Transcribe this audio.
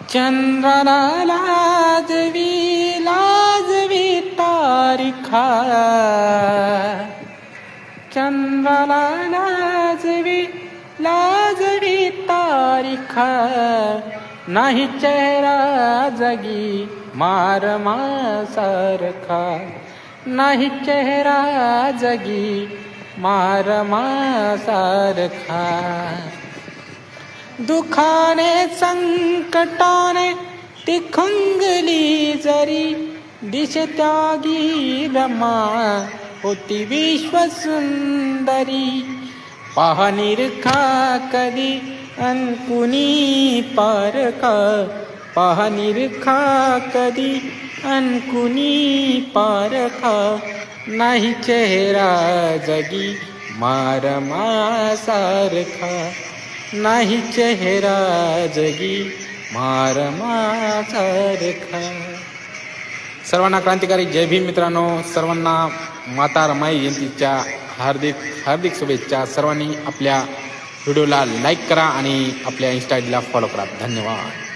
चंद्राला लाजवी तारिखा, चंद्राला लाजवी तारिखा, नाही चेहरा जगी मारमा सारखा, नाही चेहरा जगी मारमा सारखा. दुखाने संकटाने ती खंगली जरी, दिश त्यागी रमा होती विश्वसुंदरी. पहा निरखा कधी अनकुनी पारखा, पहा निरखा कधी अनकुनी पारखा, नाही चेहरा जगी मारमा सारखा, नाही चेहरा जगी मारमा सारखा. सर्वांना क्रांतिकारी जय भीम मित्रांनो. सर्वांना माता रमाई जयंतीच्या हार्दिक हार्दिक शुभेच्छा. सर्वांनी आपल्या व्हिडिओला लाईक करा आणि आपल्या इन्स्टा आयडीला फॉलो करा. धन्यवाद.